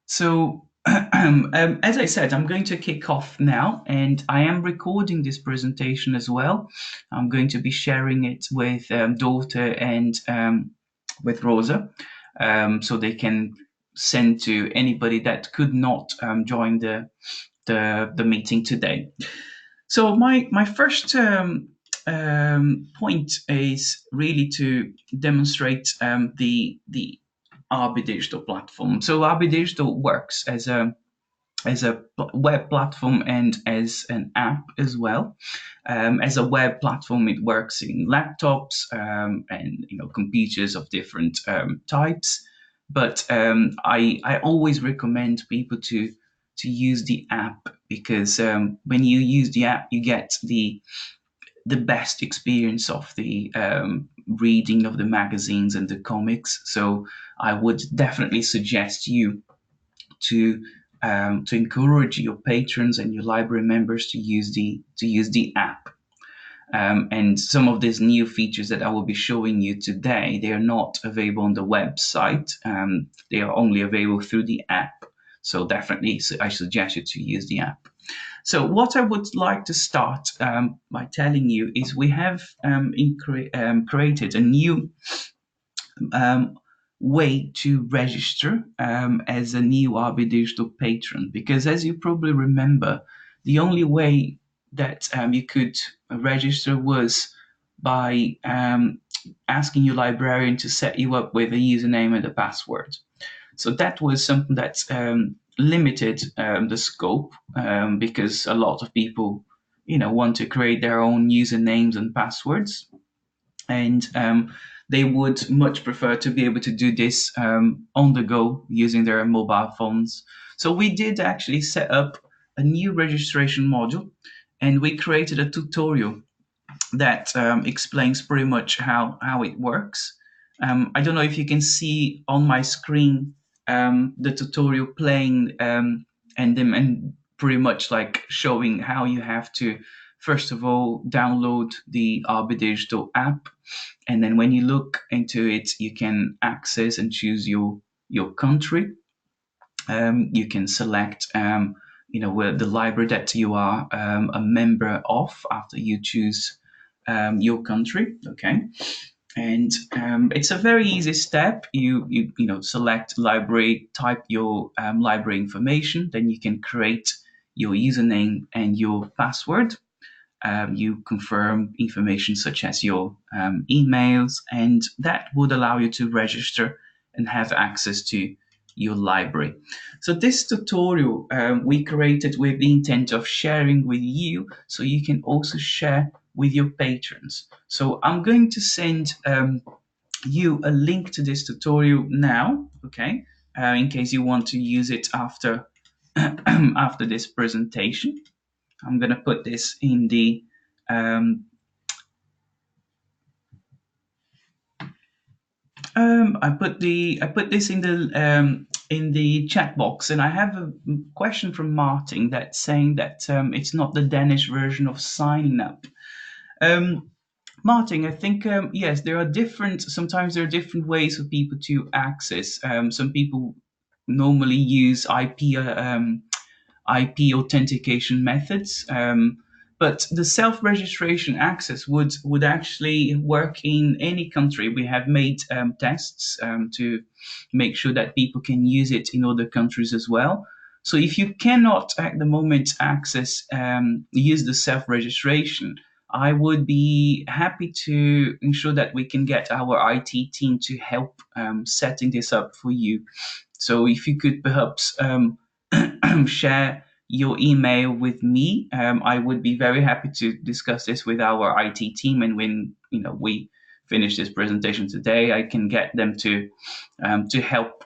So, as I said, I'm going to kick off now, and I am recording this presentation as well. I'm going to be sharing it with daughter and with Rosa, so they can send to anybody that could not join the meeting today. So my first point is really to demonstrate the RBdigital platform. So RBdigital works as a web platform and as an app as well. As a web platform, it works in laptops and computers of different types. But I always recommend people to use the app because when you use the app, you get the best experience of the reading of the magazines and the comics. So I would definitely suggest you to encourage your patrons and your library members to use the app. And some of these new features that I will be showing you today, they are not available on the website. They are only available through the app. So definitely, I suggest you to use the app. So what I would like to start by telling you is we have created a new um, way to register as a new RB Digital patron. Because as you probably remember, the only way that you could register was by asking your librarian to set you up with a username and a password. So that was something that limited the scope because a lot of people, want to create their own usernames and passwords, and they would much prefer to be able to do this on the go using their mobile phones. So we did actually set up a new registration module, and we created a tutorial that explains pretty much how it works. I don't know if you can see on my screen the tutorial playing and pretty much like showing how you have to first of all download the RB Digital app, and then when you look into it, you can access and choose your country. You can select where the library that you are a member of after you choose your country. Okay, and it's a very easy step. You select library, type your library information, then you can create your username and your password. You confirm information such as your emails, and that would allow you to register and have access to your library. So this tutorial we created with the intent of sharing with you, so you can also share with your patrons. So I'm going to send you a link to this tutorial now, okay, in case you want to use it after after this presentation. I'm going to put this in the I put this in the chat box, and I have a question from Martin that's saying that it's not the Danish version of signing up. Um, Martin, I think yes, there are different. Sometimes there are different ways for people to access. Some people normally use IP authentication methods. But the self-registration access would actually work in any country. We have made tests to make sure that people can use it in other countries as well. So if you cannot at the moment access use the self-registration, I would be happy to ensure that we can get our IT team to help setting this up for you. So if you could perhaps share your email with me, I would be very happy to discuss this with our IT team. And when we finish this presentation today, I can get them to help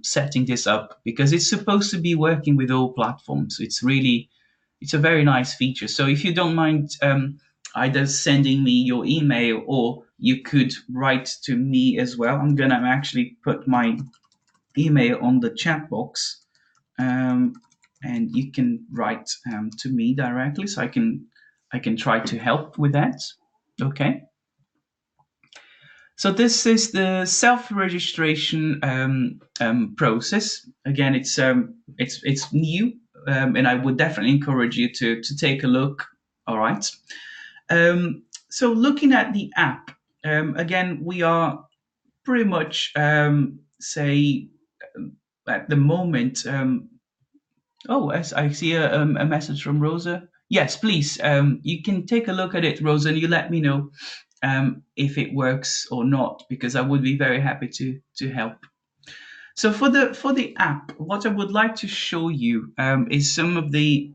setting this up, because it's supposed to be working with all platforms. It's a very nice feature. So if you don't mind either sending me your email, or you could write to me as well. I'm gonna actually put my email on the chat box, um, and you can write to me directly, so I can try to help with that. Okay. So this is the self-registration process. Again, it's new, and I would definitely encourage you to take a look. All right. So looking at the app, again, we are pretty much say at the moment. Oh, as I see a message from Rosa. Yes, please. You can take a look at it, Rosa, and you let me know if it works or not, because I would be very happy to help. So for the app, what I would like to show you is some of the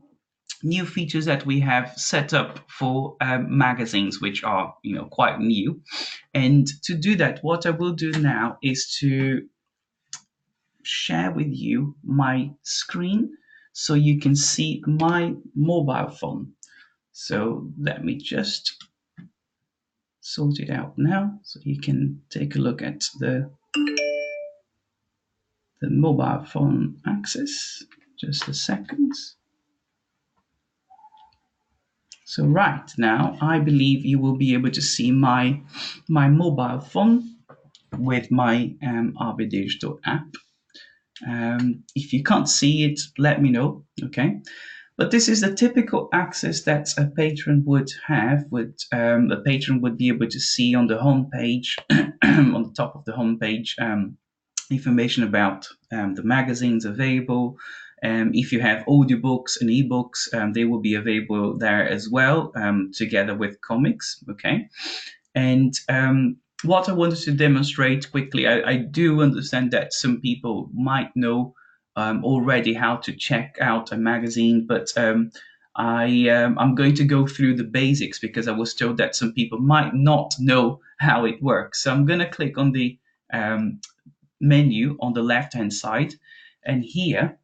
new features that we have set up for magazines, which are quite new. And to do that, what I will do now is to share with you my screen so you can see my mobile phone. So let me just sort it out now so you can take a look at the mobile phone access. Just a second. So right now, I believe you will be able to see my mobile phone with my RBdigital app. If you can't see it, let me know. Okay. But this is the typical access that a patron would have. A patron would be able to see on the homepage, on the top of the homepage, information about the magazines available. If you have audiobooks and ebooks, they will be available there as well, together with comics. Okay, and what I wanted to demonstrate quickly, I do understand that some people might know already how to check out a magazine, but I'm going to go through the basics because I was told that some people might not know how it works. So I'm going to click on the um, menu on the left hand side, and here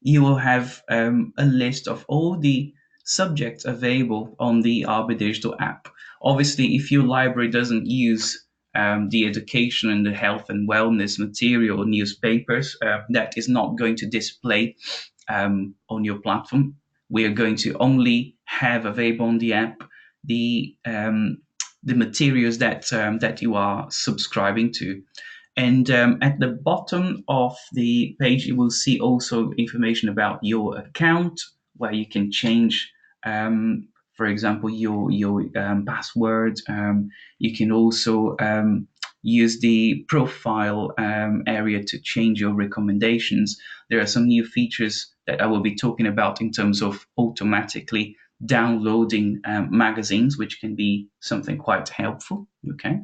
you will have a list of all the subjects available on the RBdigital app. Obviously, if your library doesn't use the education and the health and wellness material or newspapers, that is not going to display on your platform. We are going to only have available on the app the materials that you are subscribing to. And at the bottom of the page, you will see also information about your account, where you can change, for example, your password. You can also use the profile area to change your recommendations. There are some new features that I will be talking about in terms of automatically downloading magazines, which can be something quite helpful. Okay.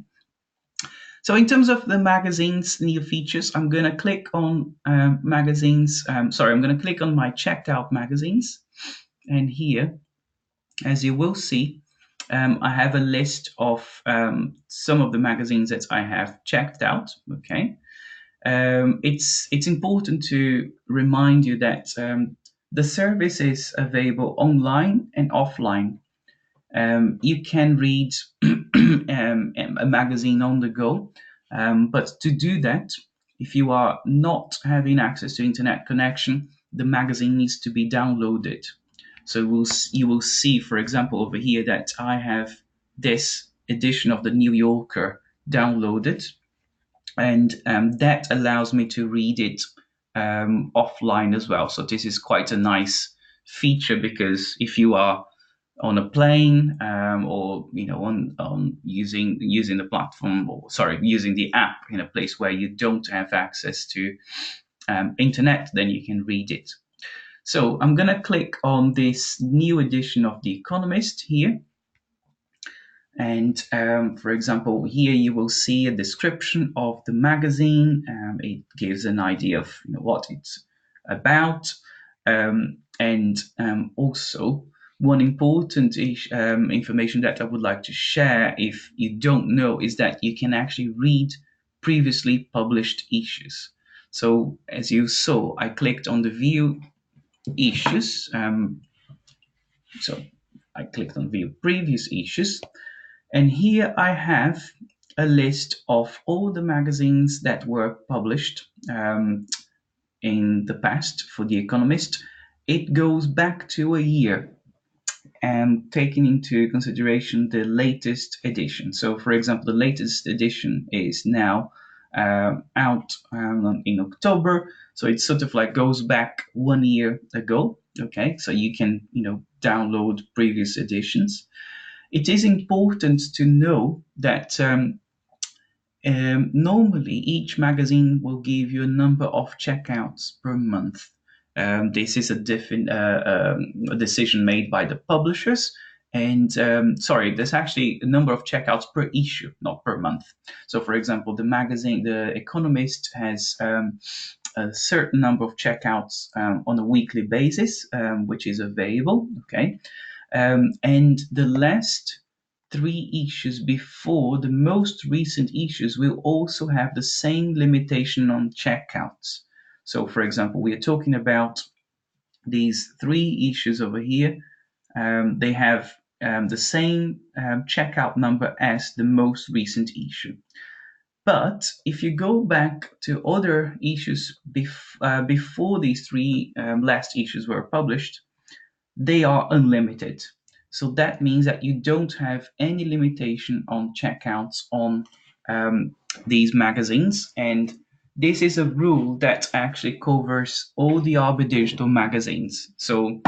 So in terms of the magazines new features, I'm going to click on magazines. Sorry, I'm going to click on my checked out magazines. And here, as you will see, I have a list of some of the magazines that I have checked out. Okay. It's important to remind you that the service is available online and offline. You can read a magazine on the go, but to do that, if you are not having access to internet connection, the magazine needs to be downloaded. So you will see, for example, over here that I have this edition of the New Yorker downloaded, and that allows me to read it offline as well. So this is quite a nice feature, because if you are on a plane, or on using the platform, or sorry, using the app in a place where you don't have access to internet, then you can read it. So I'm going to click on this new edition of The Economist here. And for example, here you will see a description of the magazine. It gives an idea of what it's about. And also, one important information that I would like to share, if you don't know, is that you can actually read previously published issues. So as you saw, I clicked on the view issues. So I clicked on view previous issues. And here I have a list of all the magazines that were published in the past for The Economist. It goes back to a year. taking into consideration the latest edition. So, for example, the latest edition is now out in October. So it sort of like goes back 1 year ago. Okay, so you can download previous editions. It is important to know that normally each magazine will give you a number of checkouts per month. This is a decision made by the publishers. And there's actually a number of checkouts per issue, not per month. So, for example, the magazine, The Economist, has a certain number of checkouts on a weekly basis, which is available. Okay, and the last three issues before the most recent issues will also have the same limitation on checkouts. So, for example, we are talking about these three issues over here. They have the same checkout number as the most recent issue. But if you go back to other issues before these three last issues were published, they are unlimited. So that means that you don't have any limitation on checkouts on these magazines. And this is a rule that actually covers all the RBdigital magazines. So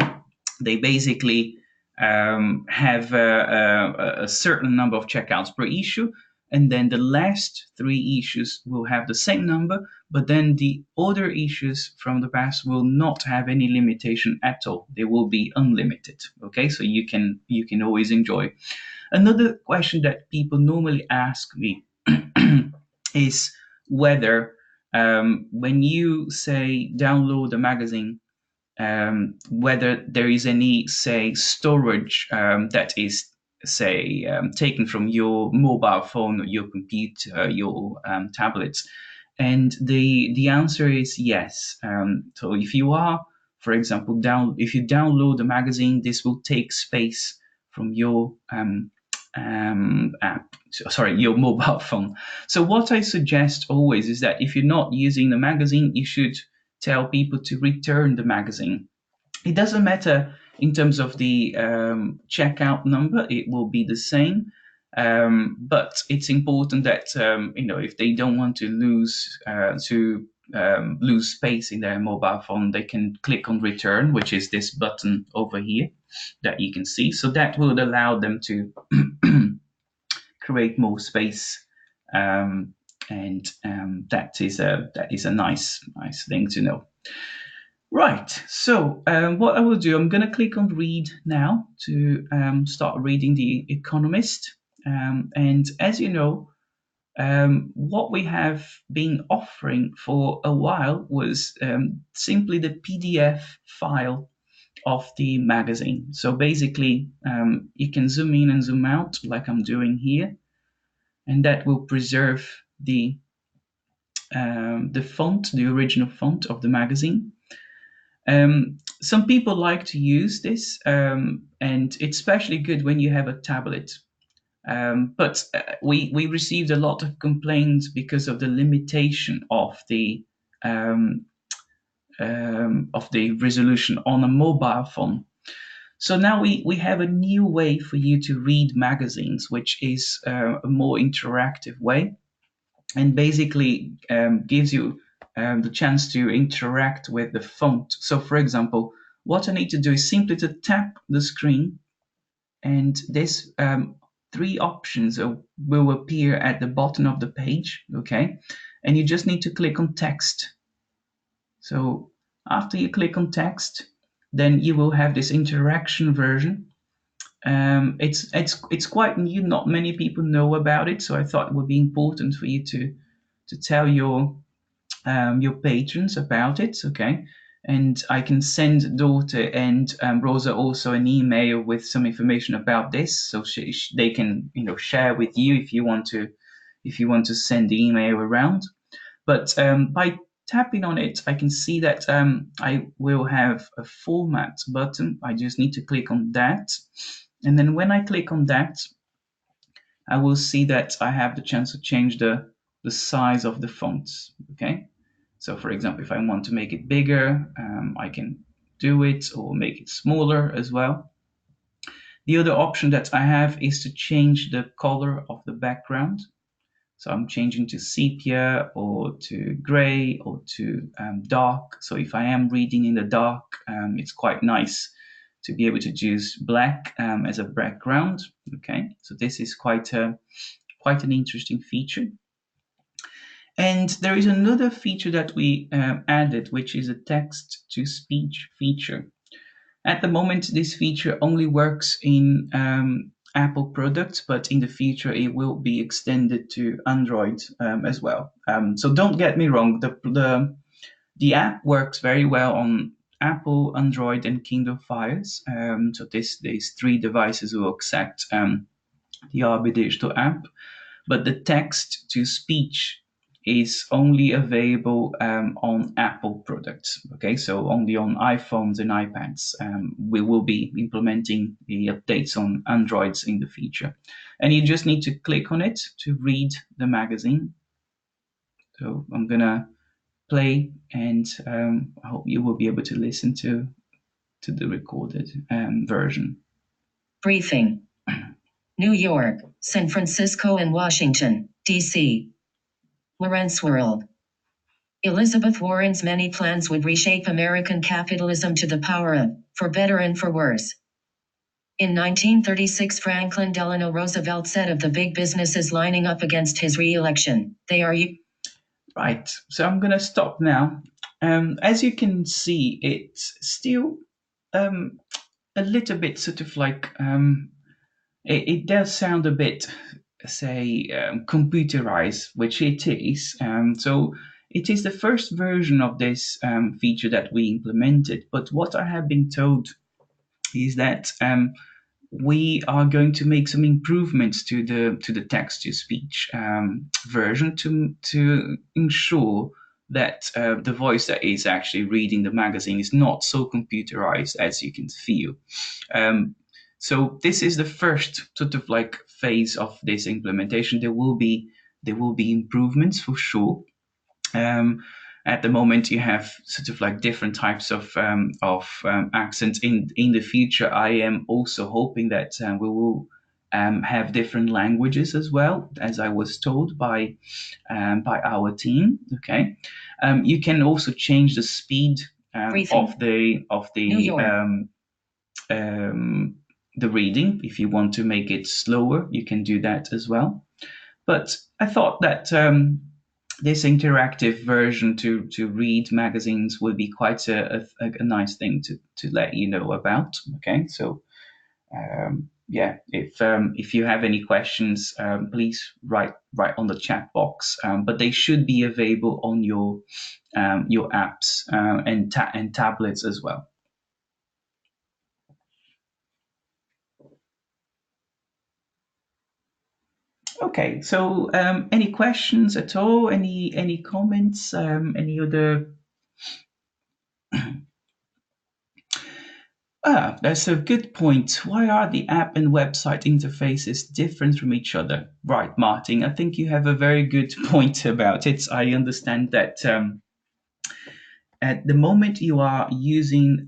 they basically have a certain number of checkouts per issue, and then the last three issues will have the same number, but then the other issues from the past will not have any limitation at all. They will be unlimited. Okay, so you can always enjoy. Another question that people normally ask me is whether when you say download a magazine, whether there is any, say, storage that is, say, taken from your mobile phone or your computer, your tablets. And the answer is yes. So if you are, for example, if you download a magazine, this will take space from your your mobile phone. So what I suggest always is that if you're not using the magazine, you should tell people to return the magazine. It doesn't matter in terms of the checkout number; it will be the same. But it's important that if they don't want to lose space in their mobile phone, they can click on return, which is this button over here that you can see. So that will allow them to create more space, and that is a nice thing to know. Right. So what I will do, I'm going to click on read now to start reading The Economist. And as you know, what we have been offering for a while was simply the PDF file of the magazine. So basically, you can zoom in and zoom out like I'm doing here, and that will preserve the font, the original font of the magazine. Some people like to use this, and it's especially good when you have a tablet. But we received a lot of complaints because of the limitation of the resolution on a mobile phone. So now we have a new way for you to read magazines, which is a more interactive way, and basically gives you the chance to interact with the font. So, for example, what I need to do is simply to tap the screen, and this three options will appear at the bottom of the page. Okay, and you just need to click on text. So after you click on text, then you will have this interaction version. It's quite new. Not many people know about it, so I thought it would be important for you to tell your patrons about it. Okay, and I can send Daughter and Rosa also an email with some information about this, so they can share with you if you want to send the email around. But by tapping on it, I can see that I will have a format button. I just need to click on that. And then when I click on that, I will see that I have the chance to change the size of the fonts. Okay. So for example, if I want to make it bigger, I can do it, or make it smaller as well. The other option that I have is to change the color of the background. So I'm changing to sepia or to gray or to dark. So if I am reading in the dark, it's quite nice to be able to choose black as a background. Okay, so this is quite an interesting feature. And there is another feature that we added, which is a text to speech feature. At the moment, this feature only works in Apple products, but in the future, it will be extended to Android as well. So don't get me wrong, the app works very well on Apple, Android, and Kindle Fires. So these three devices will accept the RBdigital app, but the text to speech is only available on Apple products. Okay, so only on iPhones and iPads. We will be implementing the updates on Androids in the future. And you just need to click on it to read the magazine. So I'm gonna play, and I hope you will be able to listen to the recorded version. Briefing. New York, San Francisco, and Washington, D.C. Lawrence World. Elizabeth Warren's many plans would reshape American capitalism to the power of, for better and for worse. In 1936, Franklin Delano Roosevelt said of the big businesses lining up against his re-election, they are you. Right, so I'm going to stop now. As you can see, it's still a little bit sort of like it does sound a bit, say, computerized, which it is. So it is the first version of this feature that we implemented. But what I have been told is that we are going to make some improvements to the text to speech version to ensure that the voice that is actually reading the magazine is not so computerized as you can feel. Um, so this is the first sort of like phase of this implementation. There will be improvements for sure. Um, at the moment, you have sort of like different types of accents. In the future, I am also hoping that we will have different languages as well, as I was told by our team. Okay, you can also change the speed of the reading. If you want to make it slower, you can do that as well. But I thought that this interactive version to read magazines would be quite a nice thing to let you know about. Okay, so yeah, if you have any questions, please write on the chat box. But they should be available on your apps and tablets as well. Okay, so any questions at all? Any comments? Any other? That's a good point. Why are the app and website interfaces different from each other? Right, Martin. I think you have a very good point about it. I understand that at the moment you are using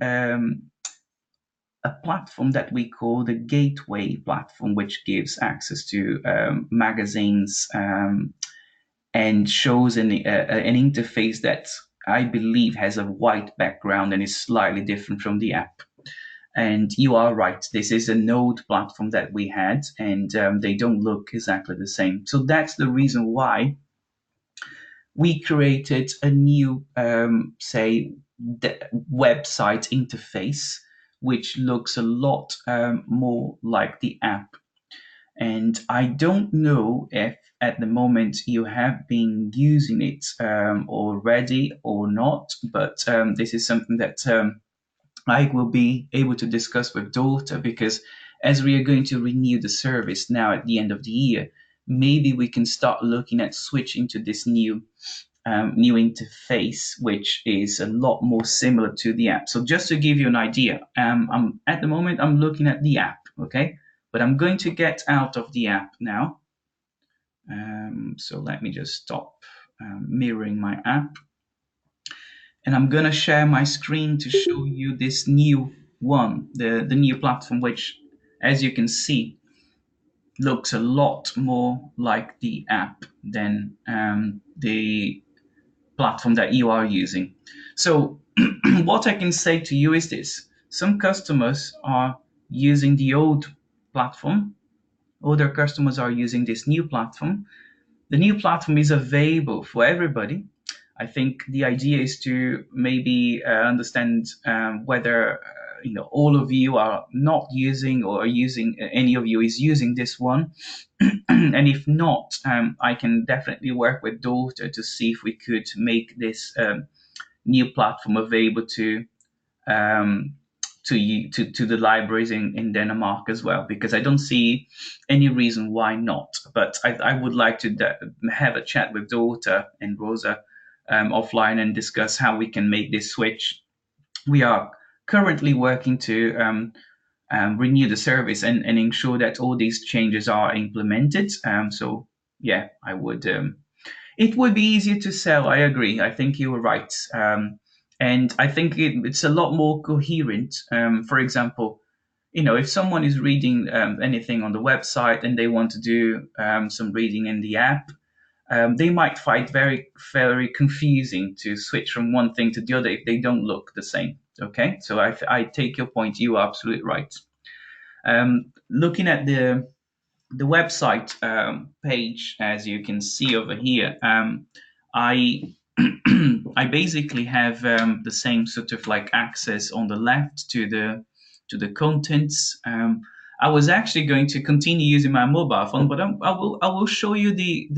a platform that we call the Gateway platform, which gives access to magazines and shows an interface that I believe has a white background and is slightly different from the app. And you are right. This is a node platform that we had, and they don't look exactly the same. So that's the reason why we created a new, say, website interface, which looks a lot more like the app. And I don't know if at the moment you have been using it already or not, but this is something that I will be able to discuss with daughter, because as we are going to renew the service now at the end of the year, maybe we can start looking at switching to this new interface, which is a lot more similar to the app. So just to give you an idea, I'm at the moment I'm looking at the app, okay, but I'm going to get out of the app now. So let me just stop mirroring my app. And I'm going to share my screen to show you this new one, the new platform, which as you can see, looks a lot more like the app than the platform that you are using. So what I can say to you is this: some customers are using the old platform, other customers are using this new platform. The new platform is available for everybody. I think the idea is to maybe understand whether all of you are not using, or are using, any of you is using this one. And if not, I can definitely work with Daughter to see if we could make this new platform available um, to the libraries in Denmark as well, because I don't see any reason why not. But I would like to have a chat with Daughter and Rosa offline and discuss how we can make this switch. We are currently working to renew the service and ensure that all these changes are implemented. So yeah, I would. It would be easier to sell. I agree. I think you were right. And I think it's a lot more coherent. For example, if someone is reading anything on the website and they want to do some reading in the app, they might find very, very confusing to switch from one thing to the other if they don't look the same. Okay, so I take your point. You are absolutely right. Looking at the website page, as you can see over here, I I basically have the same sort of like access on the left to the contents. I was actually going to continue using my mobile phone, but I will show you the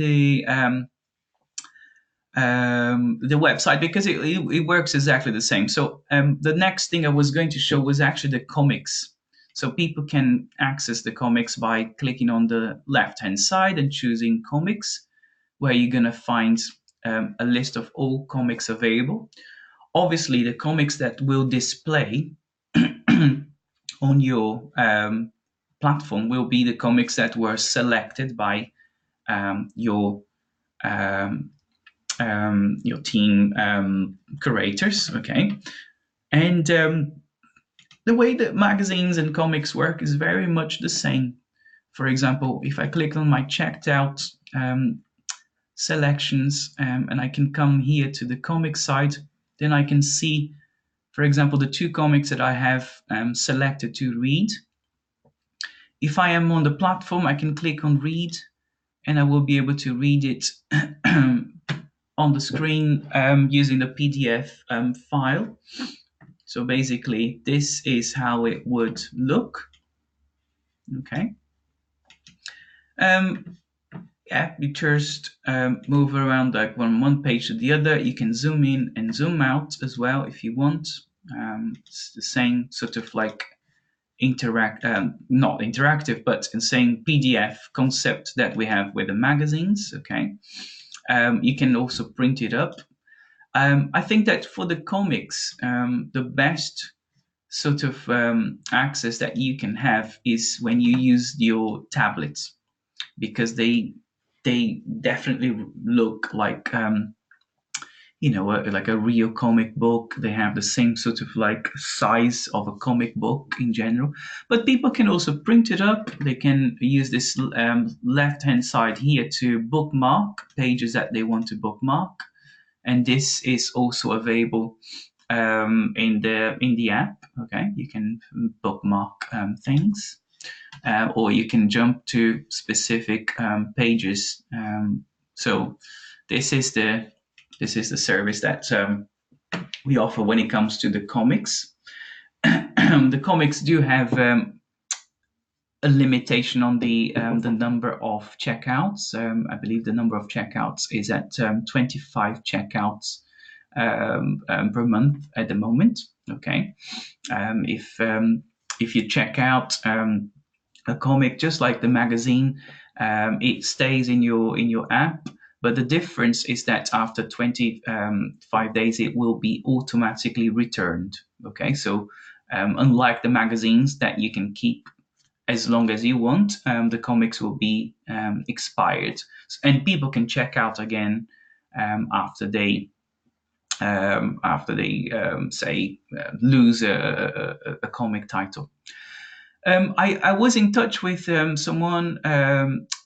website, because it works exactly the same. So the next thing I was going to show was actually the comics. So people can access the comics by clicking on the left hand side and choosing comics, where you're going to find a list of all comics available. Obviously, the comics that will display on your platform will be the comics that were selected by your um, your team curators. Okay, and the way that magazines and comics work is very much the same. For example, if I click on my checked out selections, and I can come here to the comic side, then I can see, for example, the two comics that I have selected to read. If I am on the platform, I can click on read, and I will be able to read it on the screen using the PDF file. So basically, this is how it would look. Okay. Yeah, you just move around like from one page to the other. You can zoom in and zoom out as well if you want. It's the same sort of like not interactive, but in same PDF concept that we have with the magazines. Okay. You can also print it up. I think that for the comics, the best sort of access that you can have is when you use your tablets, because they definitely look like like a real comic book. They have the same sort of like size of a comic book in general. But people can also print it up. They can use this left hand side here to bookmark pages that they want to bookmark, and this is also available in the app. Okay, you can bookmark things, or you can jump to specific pages. So this is the service that we offer when it comes to the comics. The comics do have a limitation on the number of checkouts. I believe the number of checkouts is at 25 checkouts per month at the moment. Okay, if you check out a comic just like the magazine, it stays in your app. But the difference is that after 25 days, it will be automatically returned. Okay, so unlike the magazines that you can keep as long as you want, the comics will be expired, and people can check out again after they say lose a comic title. I was in touch with someone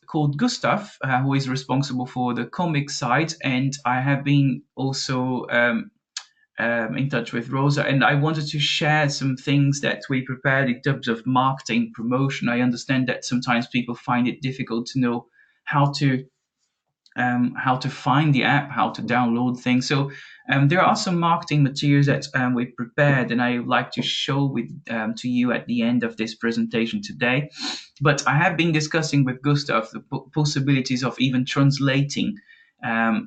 called Gustav, who is responsible for the comic side, and I have been also in touch with Rosa, and I wanted to share some things that we prepared in terms of marketing promotion. I understand that sometimes people find it difficult to know how to how to find the app, how to download things. So there are some marketing materials that we prepared, and I would like to show with to you at the end of this presentation today. But I have been discussing with Gustav the possibilities of even translating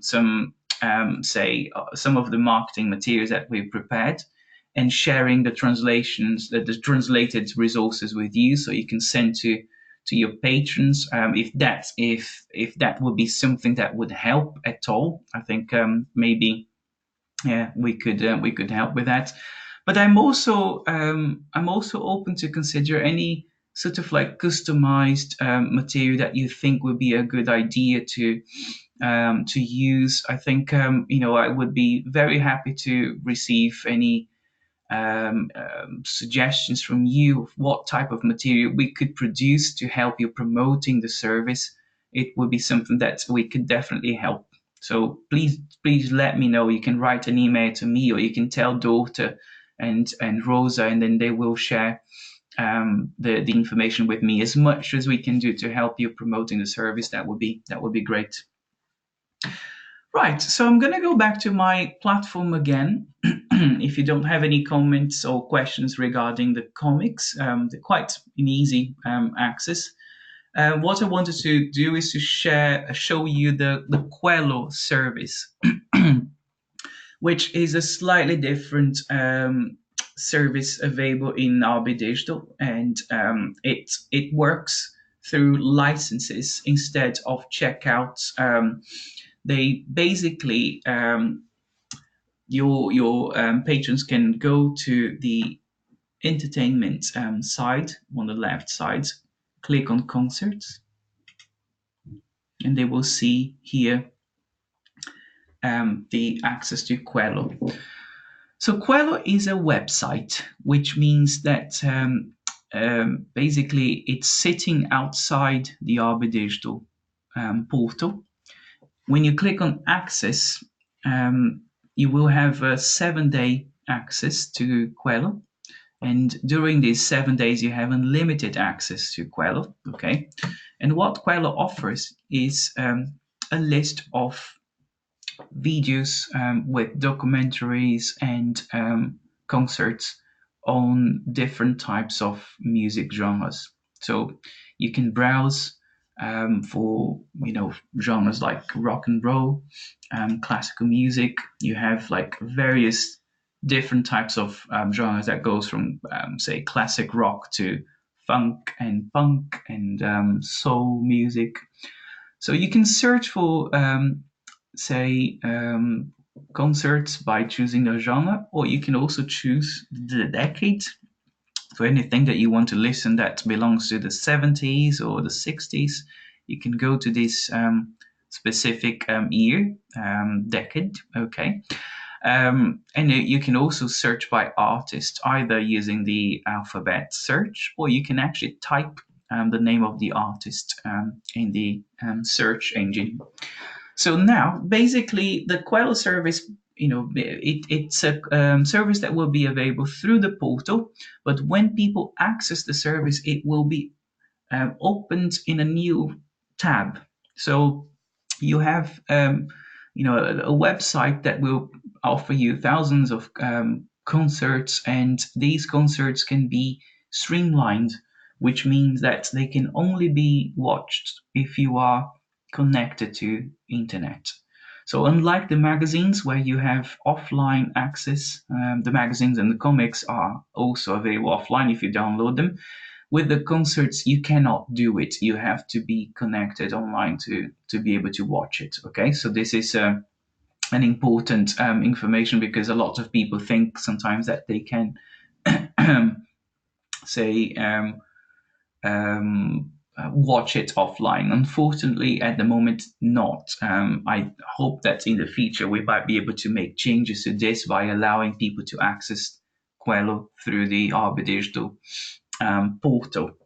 some, say, some of the marketing materials that we've prepared, and sharing the translations, the translated resources with you, so you can send to your patrons, if that would be something that would help at all. I think maybe, yeah, we could help with that. But I'm also open to consider any sort of like customized material that you think would be a good idea to use. I think I would be very happy to receive any suggestions from you of what type of material we could produce to help you promoting the service. It would be something that we could definitely help. So please let me know. You can write an email to me, or you can tell Daughter and Rosa, and then they will share the information with me. As much as we can do to help you promoting the service, that would be great. Right, so I'm going to go back to my platform again. If you don't have any comments or questions regarding the comics, they're quite an easy access. What I wanted to do is to show you the Quello service, which is a slightly different service available in RBdigital, and it works through licenses instead of checkouts. They basically your patrons can go to the entertainment side on the left side, click on concerts, and they will see here the access to Quello. So Quello is a website, which means that basically it's sitting outside the RBdigital portal. When you click on access, you will have a 7-day access to Quello. And during these 7 days, you have unlimited access to Quello. Okay. And what Quello offers is a list of videos with documentaries and concerts on different types of music genres. So you can browse for genres like rock and roll, classical music. You have like various different types of genres that goes from say classic rock to funk and punk and soul music. So you can search for say concerts by choosing a genre, or you can also choose the decade. So anything that you want to listen that belongs to the 70s or the 60s, you can go to this specific year, decade. Okay. And you can also search by artist, either using the alphabet search, or you can actually type the name of the artist in the search engine. So now, basically, the Quello service, it's a service that will be available through the portal. But when people access the service, it will be opened in a new tab. So you have, a website that will offer you thousands of concerts, and these concerts can be streamlined, which means that they can only be watched if you are connected to internet. So unlike the magazines where you have offline access, the magazines and the comics are also available offline if you download them. With the concerts, you cannot do it. You have to be connected online to be able to watch it. Okay, so this is an important information, because a lot of people think sometimes that they can say watch it offline. Unfortunately, at the moment, not. I hope that in the future we might be able to make changes to this by allowing people to access Quello through the RBdigital portal.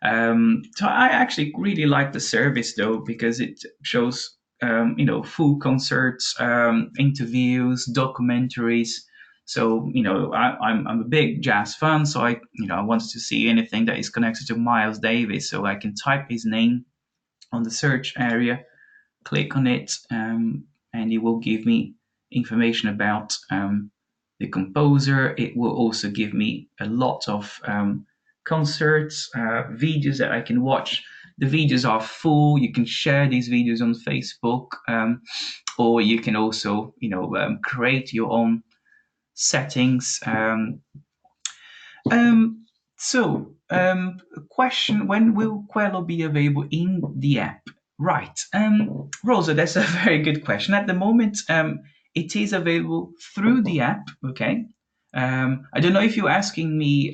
So I actually really like the service though, because it shows full concerts, interviews, documentaries. So I'm a big jazz fan, so I wanted to see anything that is connected to Miles Davis, so I can type his name on the search area, click on it, and it will give me information about the composer. It will also give me a lot of concerts, videos that I can watch. The videos are full. You can share these videos on Facebook, or you can also, create your own settings. Um, question: when will Quello be available in the app? Right, Rosa, that's a very good question. At the moment, it is available through the app. Okay, I don't know if you're asking me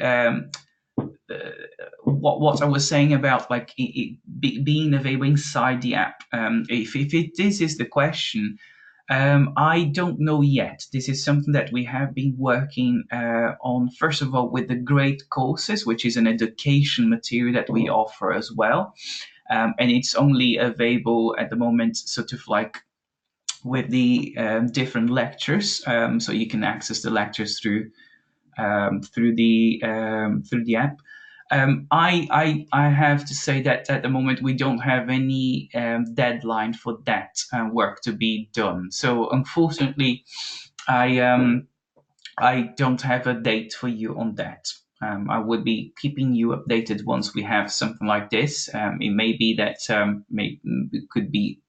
what I was saying about like being available inside the app. If this is the question, I don't know yet. This is something that we have been working on, first of all, with the Great Courses, which is an education material that we offer as well. And it's only available at the moment, sort of like with the different lectures. So you can access the lectures through the app. I have to say that at the moment we don't have any deadline for that work to be done. So unfortunately, I I don't have a date for you on that. I would be keeping you updated once we have something like this. It may be that it could be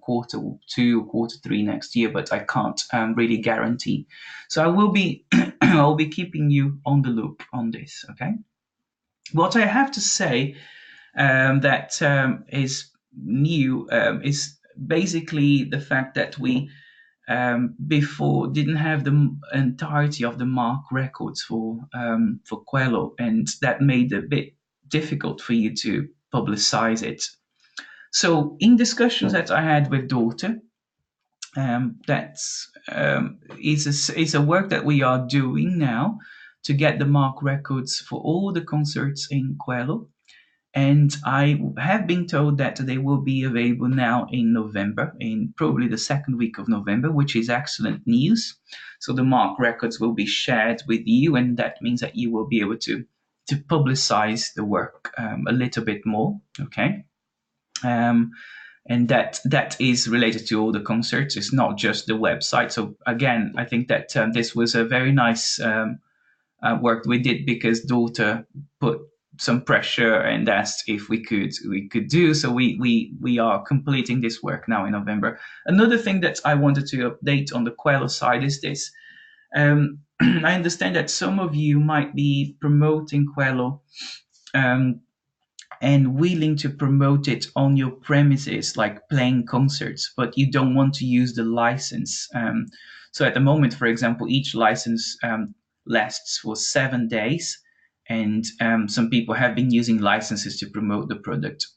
quarter two, quarter three next year, but I can't really guarantee. So I will be I'll be keeping you on the loop on this. Okay. What I have to say that is new is basically the fact that we before didn't have the entirety of the mark records for Quello, and that made it a bit difficult for you to publicize it. So in discussions that I had with Daughter, that's is a work that we are doing now to get the mark records for all the concerts in Quello. And I have been told that they will be available now in November, in probably the second week of November, which is excellent news. So the mark records will be shared with you, and that means that you will be able to publicize the work a little bit more. Okay. Um, and that is related to all the concerts. It's not just the website. So again, I think that this was a very nice work we did because Daughter put some pressure and asked if we could do. So we are completing this work now in November. Another thing that I wanted to update on the Quello side is this. I understand that some of you might be promoting Quello um, and willing to promote it on your premises, like playing concerts, but you don't want to use the license. So at the moment, for example, each license lasts for 7 days, and some people have been using licenses to promote the product.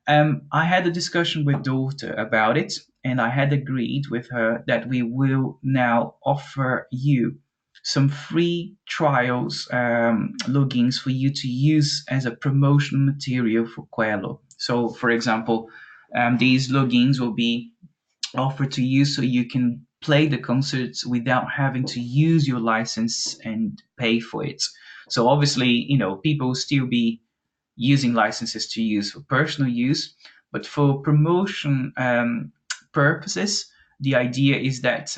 I had a discussion with Daughter about it, and I had agreed with her that we will now offer you some free trials, logins for you to use as a promotional material for Quello. So, for example, these logins will be offered to you so you can play the concerts without having to use your license and pay for it. So obviously, people will still be using licenses to use for personal use, but for promotion purposes, the idea is that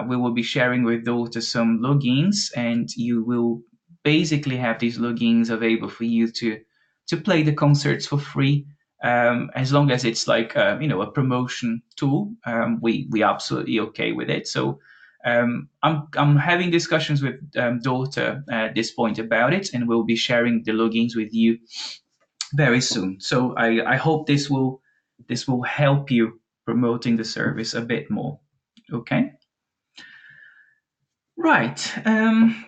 we will be sharing with Daughter some logins, and you will basically have these logins available for you to play the concerts for free. As long as it's like a promotion tool, we absolutely okay with it. So I'm having discussions with Daughter at this point about it, and we'll be sharing the logins with you very soon. So I hope this will help you promoting the service a bit more. Okay. Right.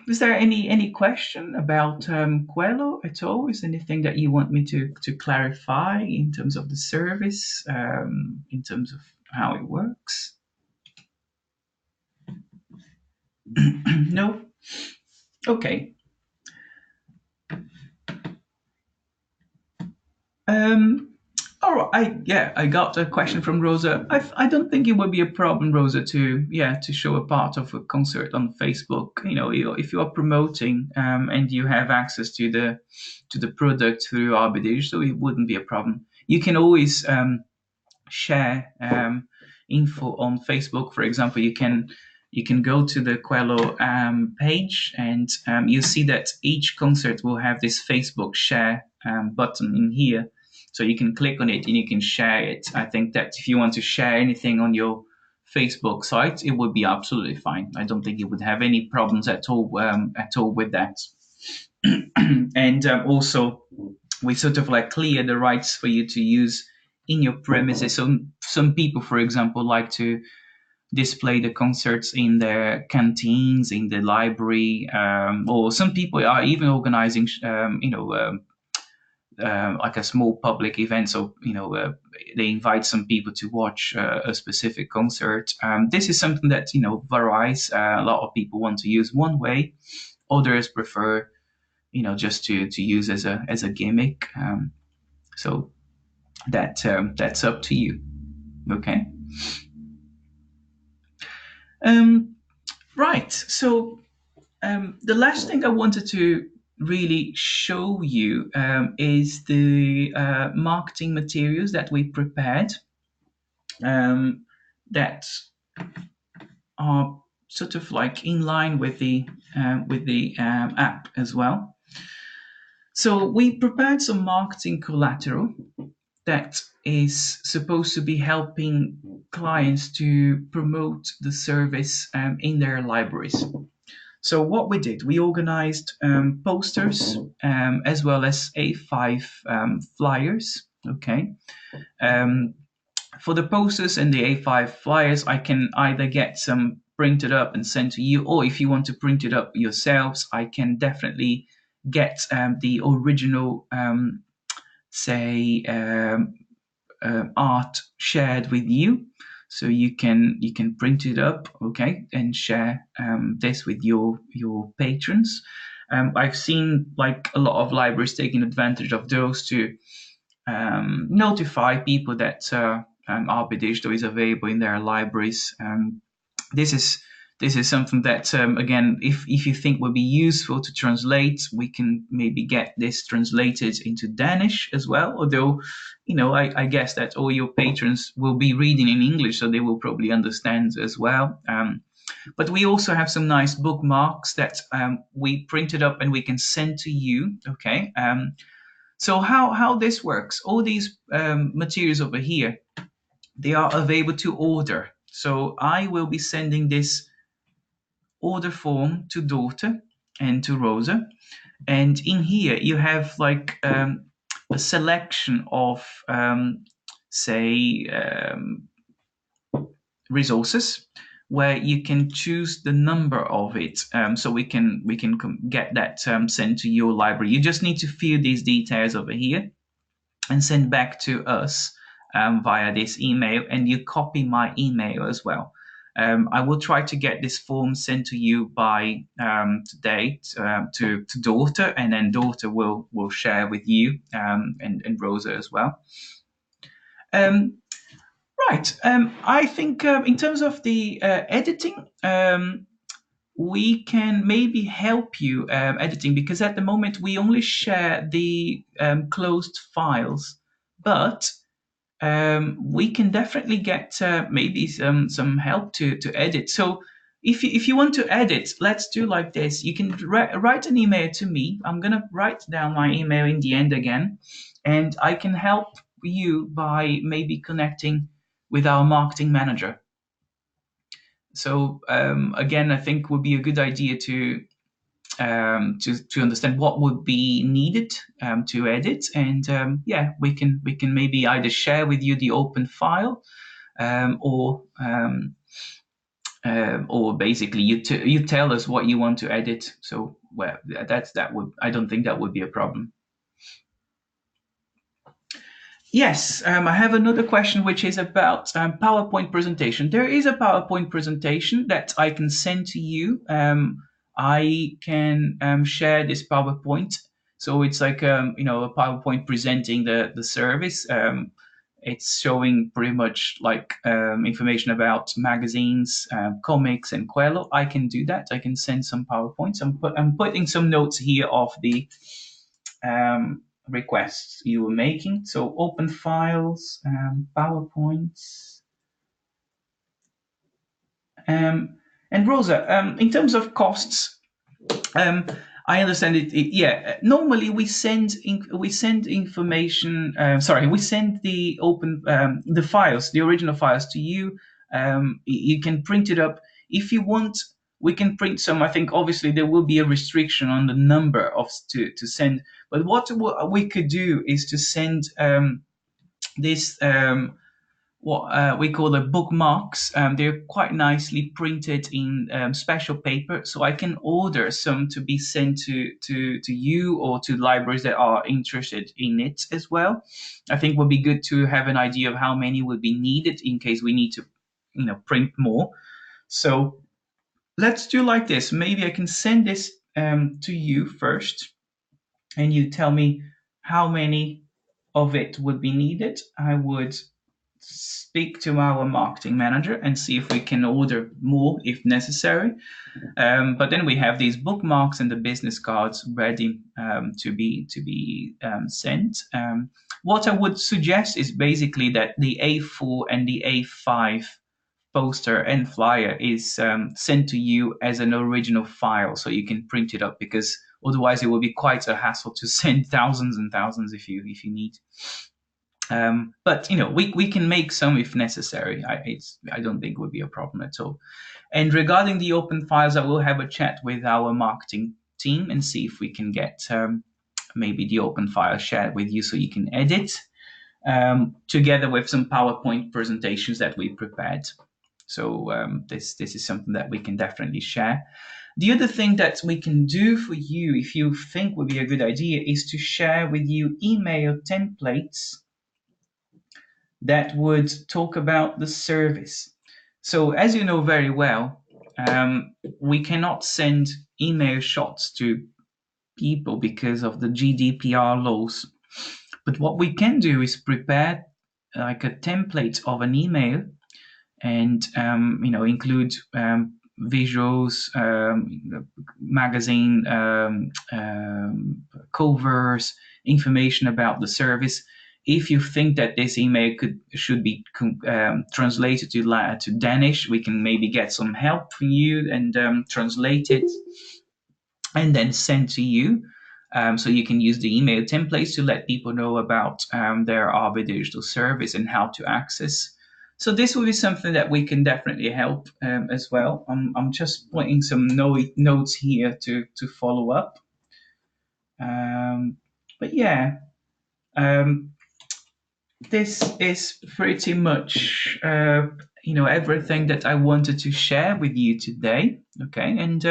Is there any question about Quello at all? Is there anything that you want me to clarify in terms of the service, in terms of how it works? No. Okay. Um, all right. I got a question from Rosa. I don't think it would be a problem, Rosa, to show a part of a concert on Facebook. If you are promoting and you have access to the product through RBdigital, it wouldn't be a problem. You can always share info on Facebook. For example, you can go to the Quello page, and you see that each concert will have this Facebook share button in here. So you can click on it and you can share it. I think that if you want to share anything on your Facebook site, it would be absolutely fine. I don't think you would have any problems at all with that. And also, we sort of like clear the rights for you to use in your premises. So some people, for example, like to display the concerts in their canteens, in the library, or some people are even organizing, like a small public event. So they invite some people to watch a specific concert. This is something that varies. A lot of people want to use one way. Others prefer just to use as a gimmick. So that's up to you. Okay. Um, right. So the last thing I wanted to really show you is the marketing materials that we prepared that are sort of like in line with the app as well. So we prepared some marketing collateral that is supposed to be helping clients to promote the service in their libraries. So what we did, we organized posters as well as A5 flyers. Okay. Um, for the posters and the A5 flyers, I can either get some printed up and sent to you, or if you want to print it up yourselves, I can definitely get the original, say, art shared with you, so you can print it up, okay, and share this with your patrons. I've seen like a lot of libraries taking advantage of those to notify people that RBdigital is available in their libraries. This is this is something that again, if you think would be useful to translate, we can maybe get this translated into Danish as well. Although, I guess that all your patrons will be reading in English, so they will probably understand as well. But we also have some nice bookmarks that we printed up and we can send to you. Okay. So how this works? All these materials over here, they are available to order. So I will be sending this order form to Daughter and to Rosa. And in here, you have like a selection of, say, resources where you can choose the number of it. So we can get that sent to your library. You just need to fill these details over here and send back to us via this email, and you copy my email as well. I will try to get this form sent to you by today to Daughter, and then Daughter will share with you and Rosa as well. Um, right. I think in terms of the editing, we can maybe help you editing, because at the moment we only share the closed files, but we can definitely get maybe some help to edit. So if you want to edit, let's do like this. You can write an email to me. I'm gonna write down my email in the end again, and I can help you by maybe connecting with our marketing manager. So again, I think would be a good idea to understand what would be needed to edit, and yeah, we can maybe either share with you the open file, or basically you tell us what you want to edit. So well, that would I don't think that would be a problem. Yes, I have another question, which is about PowerPoint presentation. There is a PowerPoint presentation that I can send to you. I can share this PowerPoint. So it's like a PowerPoint presenting the service. It's showing pretty much like information about magazines, comics, and Quello. I can do that. I can send some PowerPoints. I'm putting some notes here of the requests you were making. So open files, PowerPoints. And Rosa, in terms of costs, um, I understand it. Yeah, normally we send information. Sorry, we send the files, the original files to you. You can print it up if you want. We can print some. I think obviously there will be a restriction on the number of to send. But what we could do is to send this. What we call the bookmarks. They're quite nicely printed in special paper, so I can order some to be sent to you or to libraries that are interested in it as well. I think would be good to have an idea of how many would be needed in case we need to, print more. So let's do like this. Maybe I can send this to you first, and you tell me how many of it would be needed. I would speak to our marketing manager and see if we can order more if necessary. But then we have these bookmarks and the business cards ready to be sent. What I would suggest is basically that the A4 and the A5 poster and flyer is sent to you as an original file so you can print it up, because otherwise it will be quite a hassle to send thousands and thousands if you need. But we can make some if necessary. I don't think it would be a problem at all. And regarding the open files, I will have a chat with our marketing team and see if we can get maybe the open file shared with you so you can edit together with some PowerPoint presentations that we prepared. So this is something that we can definitely share. The other thing that we can do for you, if you think would be a good idea, is to share with you email templates that would talk about the service. So, as you know very well, we cannot send email shots to people because of the GDPR laws. But what we can do is prepare like a template of an email and include visuals, magazine covers, information about the service. If you think that this email should be translated to Danish, we can maybe get some help from you and translate it and then send to you. So you can use the email templates to let people know about their RBdigital service and how to access. So this will be something that we can definitely help as well. I'm just putting some notes here to follow up. But yeah, this is pretty much everything that I wanted to share with you today. Okay, and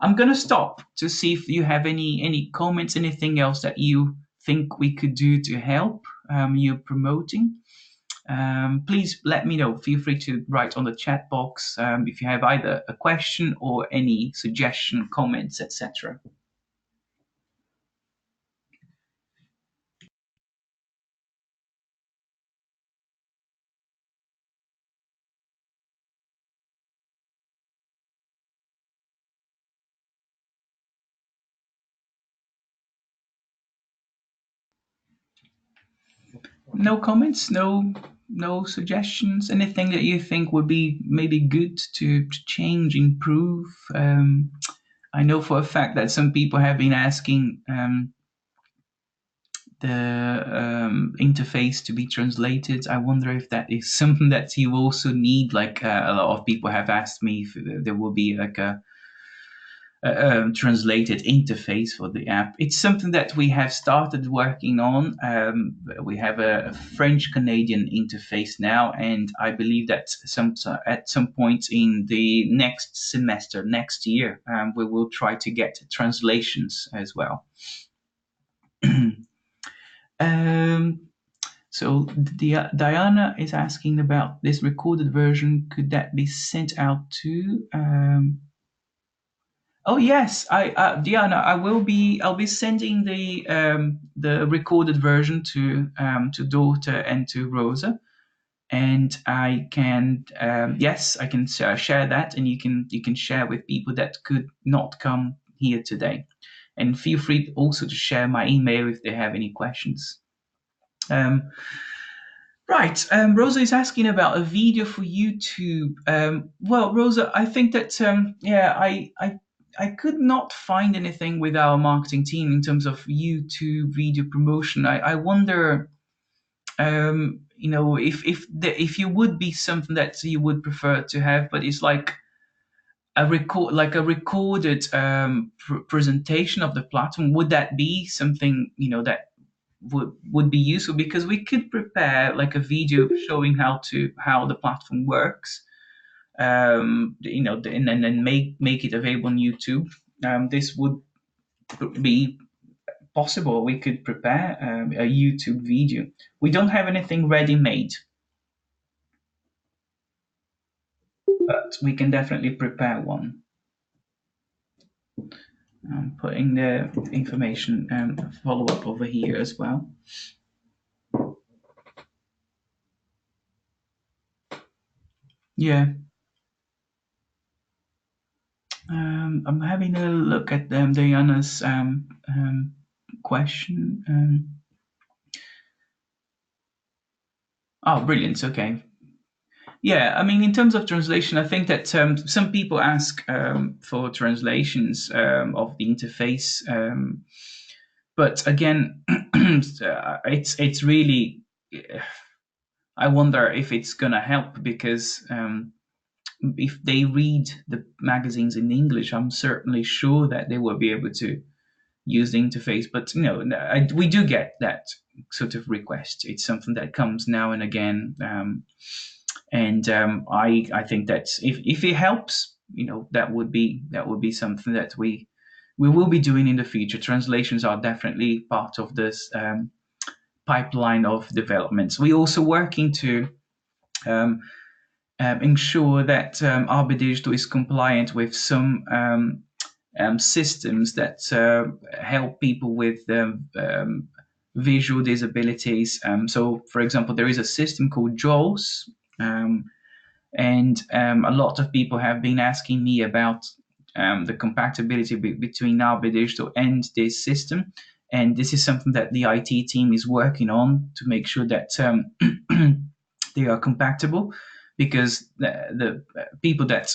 I'm gonna stop to see if you have any comments, anything else that you think we could do to help you promoting. Please let me know. Feel free to write on the chat box if you have either a question or any suggestion, comments, etc. No comments, no suggestions, anything that you think would be maybe good to change, improve. I know for a fact that some people have been asking the interface to be translated. I wonder if that is something that you also need. Like a lot of people have asked me if there will be like a translated interface for the app. It's something that we have started working on. We have a French Canadian interface now, and I believe that at some point in the next semester, next year, we will try to get translations as well. So Diana is asking about this recorded version. Could that be sent out to? Oh yes, Diana, I'll be sending the recorded version to daughter and to Rosa, and I can yes, I can share that, and you can share with people that could not come here today, and feel free also to share my email if they have any questions. Um, Right. Rosa is asking about a video for YouTube. Well, Rosa, I think that yeah, I could not find anything with our marketing team in terms of YouTube video promotion. I wonder, if you would be something that you would prefer to have, but it's like a recorded presentation of the platform. Would that be something that would be useful, because we could prepare like a video showing how the platform works, and then make it available on YouTube. This would be possible. We could prepare a YouTube video. We don't have anything ready made, but we can definitely prepare one. I'm putting the information and follow up over here as well. Yeah. I'm having a look at Diana's question. Oh, brilliant. Okay. Yeah, I mean, in terms of translation, I think that some people ask for translations of the interface, but again, it's really. I wonder if it's gonna help, because if they read the magazines in English, I'm certainly sure that they will be able to use the interface. But we do get that sort of request. It's something that comes now and again, and I think that if it helps, that would be something that we will be doing in the future. Translations are definitely part of this pipeline of developments. We're also working to um, ensure that RBdigital is compliant with some systems that help people with visual disabilities. So, for example, there is a system called JAWS, um, and a lot of people have been asking me about the compatibility between RBdigital and this system. And this is something that the IT team is working on to make sure that they are compatible, because the people that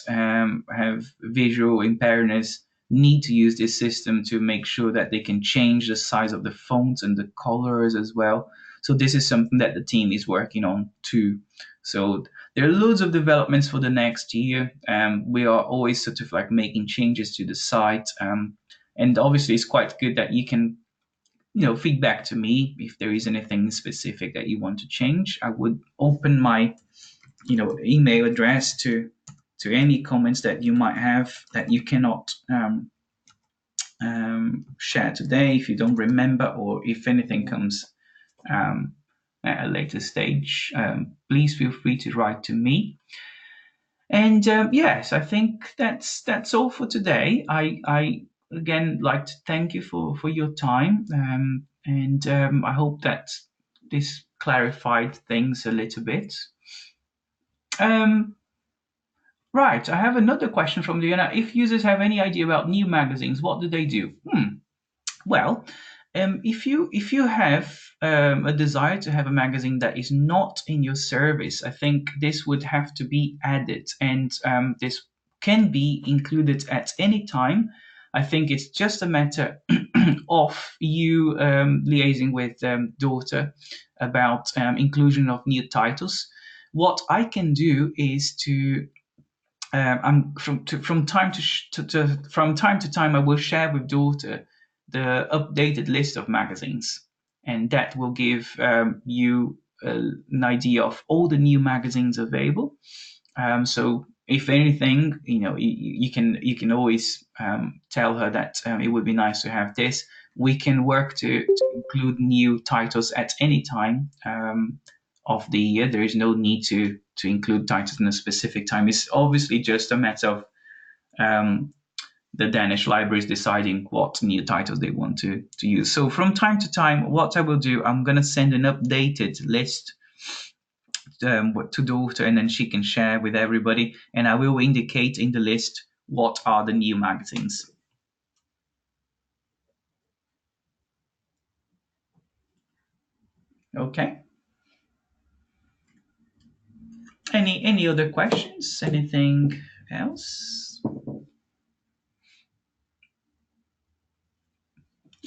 have visual impairments need to use this system to make sure that they can change the size of the fonts and the colors as well. So this is something that the team is working on too. So there are loads of developments for the next year. We are always sort of like making changes to the site, and obviously it's quite good that you can feedback to me if there is anything specific that you want to change. I would open my email address to any comments that you might have that you cannot share today if you don't remember, or if anything comes at a later stage. Please feel free to write to me. And yes, I think that's all for today. I again like to thank you for your time, and I hope that this clarified things a little bit. Um, right, I have another question from Leona. If users have any idea about new magazines, what do they do? Well, if you have a desire to have a magazine that is not in your service, I think this would have to be added, and this can be included at any time. I think it's just a matter of you liaising with daughter about inclusion of new titles. What I can do is to I'm from time from time to time I will share with daughter the updated list of magazines, and that will give you an idea of all the new magazines available. So if anything, you can always tell her that it would be nice to have this. We can work to include new titles at any time of the year. There is no need to include titles in a specific time. It's obviously just a matter of um, the Danish libraries deciding what new titles they want to use. So from time to time, what I will do, I'm going to send an updated list to daughter, and then she can share with everybody. And I will indicate in the list what are the new magazines. Okay. Any other questions? Anything else?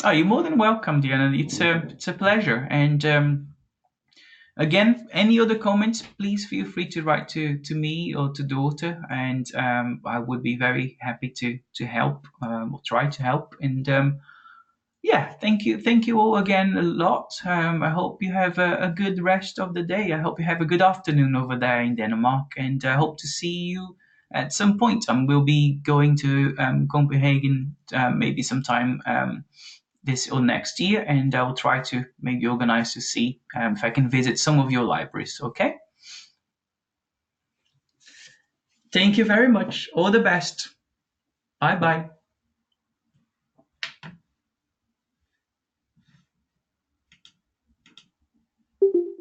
Oh, you're more than welcome, Diana. It's a pleasure. And again, any other comments, please feel free to write to me or to daughter, and I would be very happy to help or try to help. And yeah, thank you all again a lot. I hope you have a good rest of the day. I hope you have a good afternoon over there in Denmark, and I hope to see you at some point. We'll be going to Copenhagen maybe sometime this or next year, and I will try to maybe organize to see if I can visit some of your libraries. Okay. Thank you very much. All the best. Bye bye.